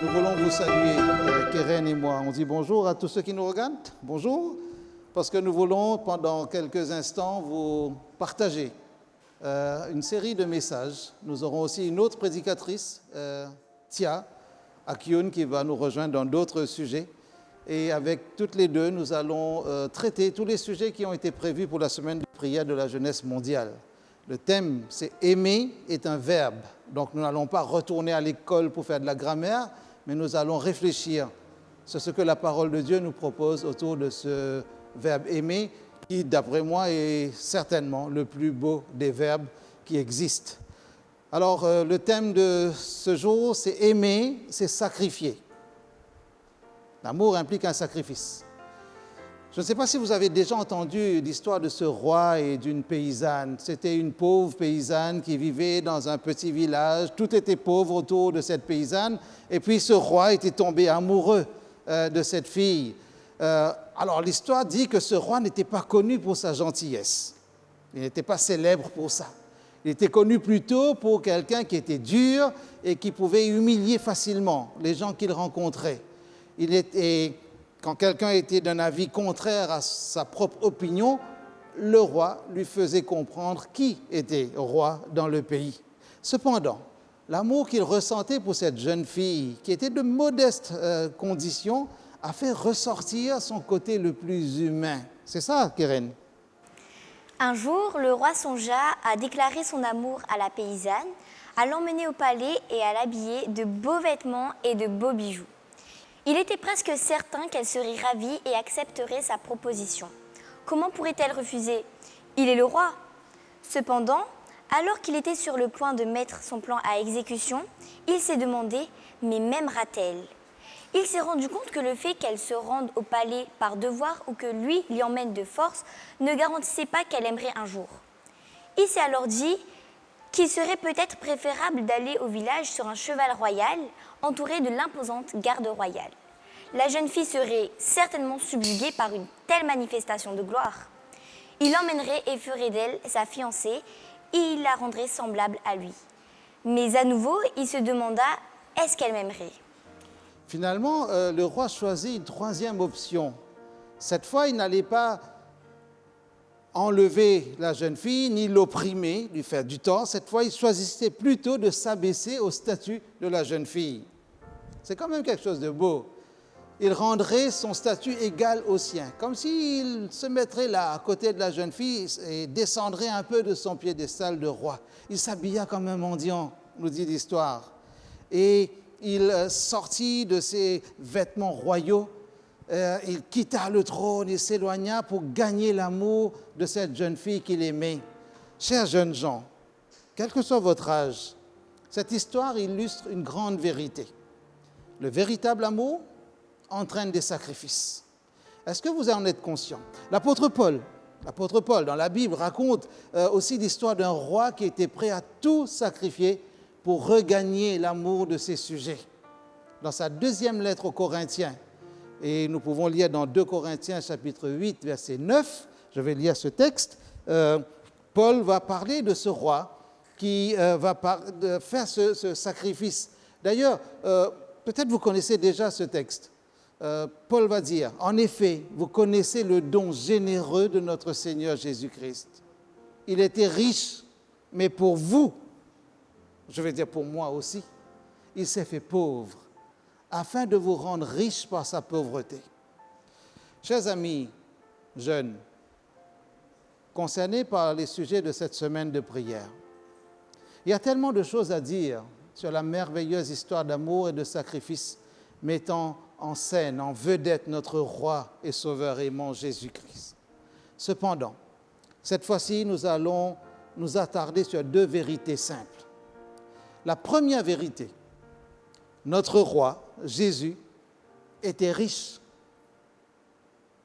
Nous voulons vous saluer, Keren et moi. On dit bonjour à tous ceux qui nous regardent. Bonjour, parce que nous voulons, pendant quelques instants, vous partager une série de messages. Nous aurons aussi une autre prédicatrice, Tia Akyun, qui va nous rejoindre dans d'autres sujets. Et avec toutes les deux, nous allons traiter tous les sujets qui ont été prévus pour la semaine de prière de la jeunesse mondiale. Le thème, c'est « Aimer est un verbe ». Donc, nous n'allons pas retourner à l'école pour faire de la grammaire, mais nous allons réfléchir sur ce que la parole de Dieu nous propose autour de ce verbe « aimer », qui, d'après moi, est certainement le plus beau des verbes qui existent. Alors, le thème de ce jour, c'est « Aimer, c'est sacrifier ». L'amour implique un sacrifice. Je ne sais pas si vous avez déjà entendu l'histoire de ce roi et d'une paysanne. C'était une pauvre paysanne qui vivait dans un petit village. Tout était pauvre autour de cette paysanne. Et puis ce roi était tombé amoureux de cette fille. Alors l'histoire dit que ce roi n'était pas connu pour sa gentillesse. Il n'était pas célèbre pour ça. Il était connu plutôt pour quelqu'un qui était dur et qui pouvait humilier facilement les gens qu'il rencontrait. Quand quelqu'un était d'un avis contraire à sa propre opinion, le roi lui faisait comprendre qui était roi dans le pays. Cependant, l'amour qu'il ressentait pour cette jeune fille, qui était de modestes conditions, a fait ressortir son côté le plus humain. C'est ça, Keren? Un jour, le roi songea à déclarer son amour à la paysanne, à l'emmener au palais et à l'habiller de beaux vêtements et de beaux bijoux. Il était presque certain qu'elle serait ravie et accepterait sa proposition. Comment pourrait-elle refuser? Il est le roi. Cependant, alors qu'il était sur le point de mettre son plan à exécution, il s'est demandé « mais m'aimera-t-elle » Il s'est rendu compte que le fait qu'elle se rende au palais par devoir ou que lui l'y emmène de force ne garantissait pas qu'elle aimerait un jour. Il s'est alors dit qu'il serait peut-être préférable d'aller au village sur un cheval royal, entouré de l'imposante garde royale. La jeune fille serait certainement subjuguée par une telle manifestation de gloire. Il l'emmènerait et ferait d'elle sa fiancée, et il la rendrait semblable à lui. Mais à nouveau, il se demanda, est-ce qu'elle m'aimerait? Finalement, le roi choisit une troisième option. Cette fois, il n'allait pas enlever la jeune fille, ni l'opprimer, lui faire du tort. Cette fois, il choisissait plutôt de s'abaisser au statut de la jeune fille. C'est quand même quelque chose de beau. Il rendrait son statut égal au sien, comme s'il se mettrait là, à côté de la jeune fille, et descendrait un peu de son piédestal de roi. Il s'habilla comme un mendiant, nous dit l'histoire. Et il sortit de ses vêtements royaux, il quitta le trône et s'éloigna pour gagner l'amour de cette jeune fille qu'il aimait. Chers jeunes gens, quel que soit votre âge, cette histoire illustre une grande vérité. Le véritable amour entraîne des sacrifices. Est-ce que vous en êtes conscient? L'apôtre Paul, dans la Bible, raconte aussi l'histoire d'un roi qui était prêt à tout sacrifier pour regagner l'amour de ses sujets. Dans sa deuxième lettre aux Corinthiens, et nous pouvons lire dans 2 Corinthiens chapitre 8, verset 9, je vais lire ce texte, Paul va parler de ce roi qui va faire ce sacrifice. D'ailleurs, peut-être vous connaissez déjà ce texte. Paul va dire, en effet, vous connaissez le don généreux de notre Seigneur Jésus-Christ. Il était riche, mais pour vous, je vais dire pour moi aussi, il s'est fait pauvre, afin de vous rendre riches par sa pauvreté. Chers amis jeunes, concernés par les sujets de cette semaine de prière, il y a tellement de choses à dire sur la merveilleuse histoire d'amour et de sacrifice mettant en scène, en vedette notre roi et sauveur aimant Jésus-Christ. Cependant, cette fois-ci, nous allons nous attarder sur 2 vérités simples. La première vérité, notre roi, Jésus, était riche.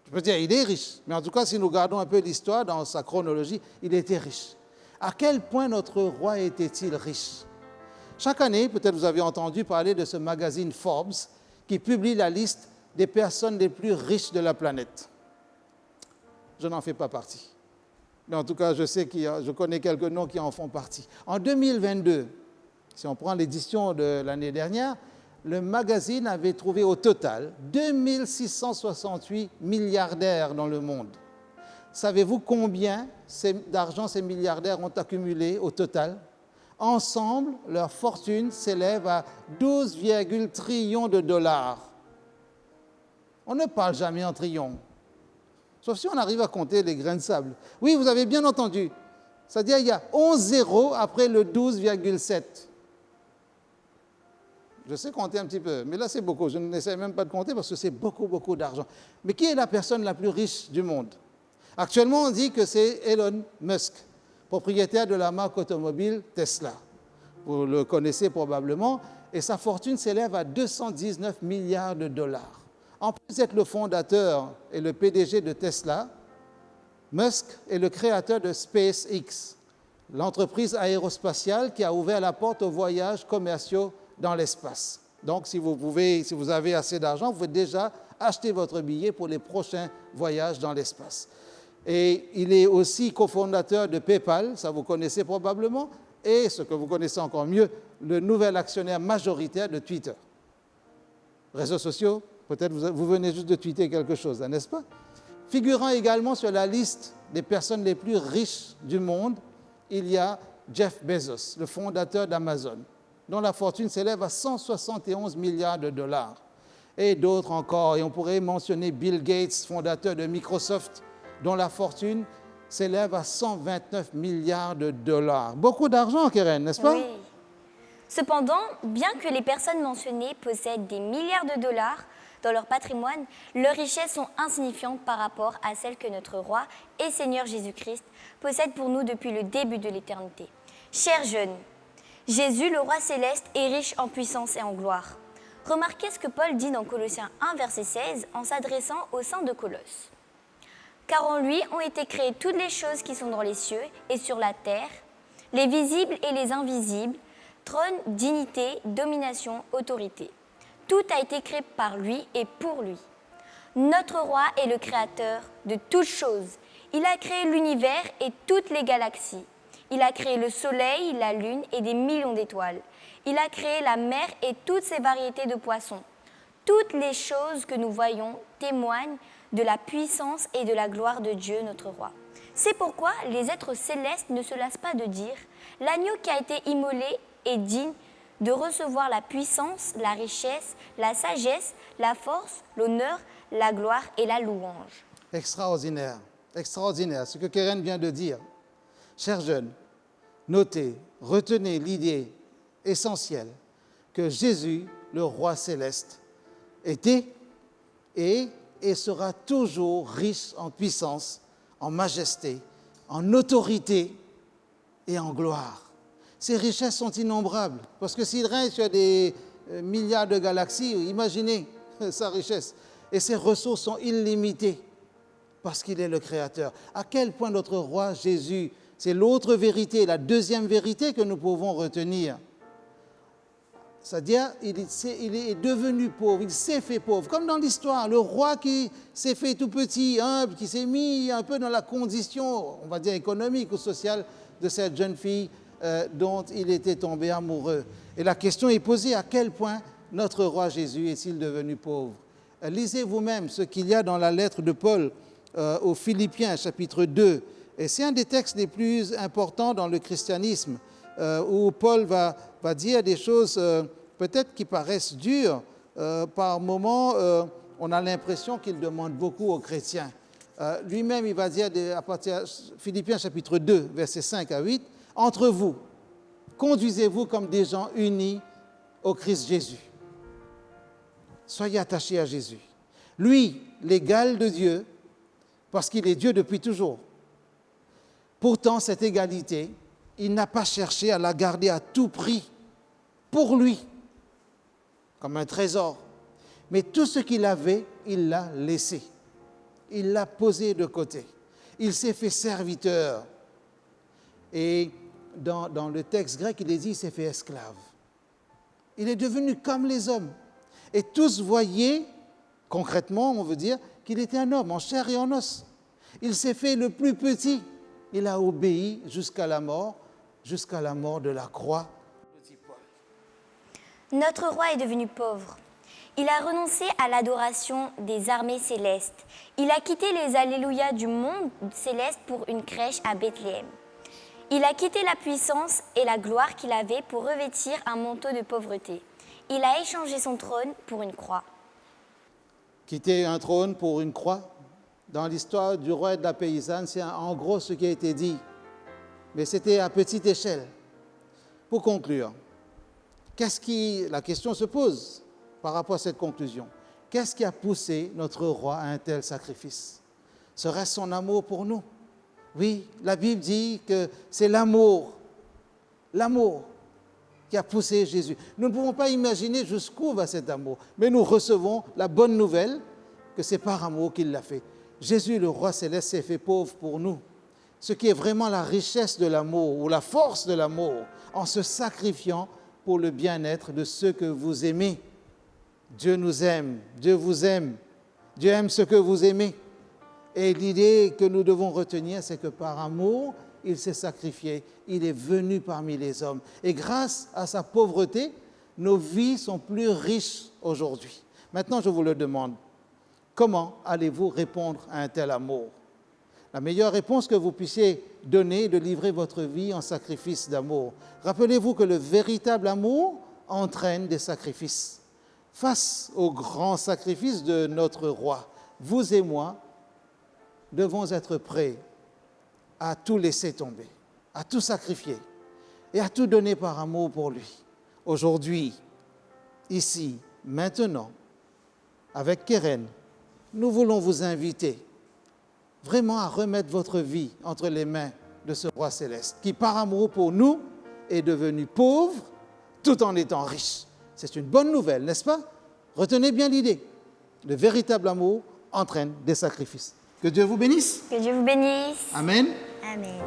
Je peux dire, il est riche, mais en tout cas, si nous regardons un peu l'histoire dans sa chronologie, il était riche. À quel point notre roi était-il riche? Chaque année, peut-être vous avez entendu parler de ce magazine Forbes qui publie la liste des personnes les plus riches de la planète. Je n'en fais pas partie. mais en tout cas, je connais quelques noms qui en font partie. En 2022, si on prend l'édition de l'année dernière, le magazine avait trouvé au total 2668 milliardaires dans le monde. Savez-vous combien d'argent ces milliardaires ont accumulé au total? Ensemble, leur fortune s'élève à 12,1 trillions de dollars. On ne parle jamais en trillions, sauf si on arrive à compter les grains de sable. Oui, vous avez bien entendu. C'est-à-dire qu'il y a 11 zéros après le 12,7. Je sais compter un petit peu, mais là c'est beaucoup. Je n'essaie même pas de compter parce que c'est beaucoup, beaucoup d'argent. Mais qui est la personne la plus riche du monde? Actuellement, on dit que c'est Elon Musk, propriétaire de la marque automobile Tesla. Vous le connaissez probablement. Et sa fortune s'élève à 219 milliards de dollars. En plus d'être le fondateur et le PDG de Tesla, Musk est le créateur de SpaceX, l'entreprise aérospatiale qui a ouvert la porte aux voyages commerciaux dans l'espace. Donc, si vous avez assez d'argent, vous pouvez déjà acheter votre billet pour les prochains voyages dans l'espace. Et il est aussi cofondateur de PayPal, ça vous connaissez probablement, et ce que vous connaissez encore mieux, le nouvel actionnaire majoritaire de Twitter. Réseaux sociaux, peut-être vous venez juste de tweeter quelque chose, n'est-ce pas? Figurant également sur la liste des personnes les plus riches du monde, il y a Jeff Bezos, le fondateur d'Amazon, dont la fortune s'élève à 171 milliards de dollars. Et d'autres encore, et on pourrait mentionner Bill Gates, fondateur de Microsoft, dont la fortune s'élève à 129 milliards de dollars. Beaucoup d'argent, Keren, n'est-ce pas? Oui. Cependant, bien que les personnes mentionnées possèdent des milliards de dollars dans leur patrimoine, leurs richesses sont insignifiantes par rapport à celles que notre roi et Seigneur Jésus-Christ possède pour nous depuis le début de l'éternité. Chers jeunes, Jésus, le roi céleste, est riche en puissance et en gloire. Remarquez ce que Paul dit dans Colossiens 1, verset 16, en s'adressant aux saints de Colosse. Car en lui ont été créées toutes les choses qui sont dans les cieux et sur la terre, les visibles et les invisibles, trône, dignité, domination, autorité. Tout a été créé par lui et pour lui. Notre roi est le créateur de toutes choses. Il a créé l'univers et toutes les galaxies. Il a créé le soleil, la lune et des millions d'étoiles. Il a créé la mer et toutes ses variétés de poissons. Toutes les choses que nous voyons témoignent de la puissance et de la gloire de Dieu, notre roi. C'est pourquoi les êtres célestes ne se lassent pas de dire « L'agneau qui a été immolé est digne de recevoir la puissance, la richesse, la sagesse, la force, l'honneur, la gloire et la louange. » Extraordinaire, extraordinaire, ce que Keren vient de dire. Chers jeunes, notez, retenez l'idée essentielle que Jésus, le roi céleste, était et sera toujours riche en puissance, en majesté, en autorité et en gloire. Ces richesses sont innombrables, parce que s'il règne sur des milliards de galaxies, imaginez sa richesse. Et ses ressources sont illimitées, parce qu'il est le Créateur. À quel point notre roi Jésus, c'est l'autre vérité, la deuxième vérité que nous pouvons retenir. C'est-à-dire, il est devenu pauvre, il s'est fait pauvre. Comme dans l'histoire, le roi qui s'est fait tout petit, humble, qui s'est mis un peu dans la condition, on va dire, économique ou sociale de cette jeune fille dont il était tombé amoureux. Et la question est posée, à quel point notre roi Jésus est-il devenu pauvre? Lisez vous-même ce qu'il y a dans la lettre de Paul aux Philippiens, chapitre 2. Et c'est un des textes les plus importants dans le christianisme, où Paul va dire des choses peut-être qui paraissent dures. Par moments, on a l'impression qu'il demande beaucoup aux chrétiens. Lui-même, il va dire, à partir de Philippiens chapitre 2, versets 5 à 8, « Entre vous, conduisez-vous comme des gens unis au Christ Jésus. Soyez attachés à Jésus. Lui, l'égal de Dieu, parce qu'il est Dieu depuis toujours. Pourtant, cette égalité, il n'a pas cherché à la garder à tout prix pour lui, comme un trésor. Mais tout ce qu'il avait, il l'a laissé. Il l'a posé de côté. Il s'est fait serviteur. Et dans le texte grec, il est dit, il s'est fait esclave. Il est devenu comme les hommes. Et tous voyaient, concrètement, on veut dire, qu'il était un homme en chair et en os. Il s'est fait le plus petit Il a obéi jusqu'à la mort de la croix. Notre roi est devenu pauvre. Il a renoncé à l'adoration des armées célestes. Il a quitté les alléluia du monde céleste pour une crèche à Bethléem. Il a quitté la puissance et la gloire qu'il avait pour revêtir un manteau de pauvreté. Il a échangé son trône pour une croix. Quitter un trône pour une croix, dans l'histoire du roi et de la paysanne, c'est en gros ce qui a été dit. Mais c'était à petite échelle. Pour conclure, la question se pose par rapport à cette conclusion. Qu'est-ce qui a poussé notre roi à un tel sacrifice? Serait-ce son amour pour nous? Oui, la Bible dit que c'est l'amour qui a poussé Jésus. Nous ne pouvons pas imaginer jusqu'où va cet amour, mais nous recevons la bonne nouvelle que c'est par amour qu'il l'a fait. Jésus, le roi céleste, s'est fait pauvre pour nous. Ce qui est vraiment la richesse de l'amour ou la force de l'amour, en se sacrifiant pour le bien-être de ceux que vous aimez. Dieu nous aime, Dieu vous aime, Dieu aime ce que vous aimez. Et l'idée que nous devons retenir, c'est que par amour, il s'est sacrifié, il est venu parmi les hommes. Et grâce à sa pauvreté, nos vies sont plus riches aujourd'hui. Maintenant, je vous le demande, comment allez-vous répondre à un tel amour? La meilleure réponse que vous puissiez donner est de livrer votre vie en sacrifice d'amour. Rappelez-vous que le véritable amour entraîne des sacrifices. Face au grand sacrifice de notre roi, vous et moi devons être prêts à tout laisser tomber, à tout sacrifier et à tout donner par amour pour lui. Aujourd'hui, ici, maintenant, avec Keren, nous voulons vous inviter vraiment à remettre votre vie entre les mains de ce roi céleste qui, par amour pour nous, est devenu pauvre tout en étant riche. C'est une bonne nouvelle, n'est-ce pas? Retenez bien l'idée. Le véritable amour entraîne des sacrifices. Que Dieu vous bénisse. Que Dieu vous bénisse. Amen. Amen.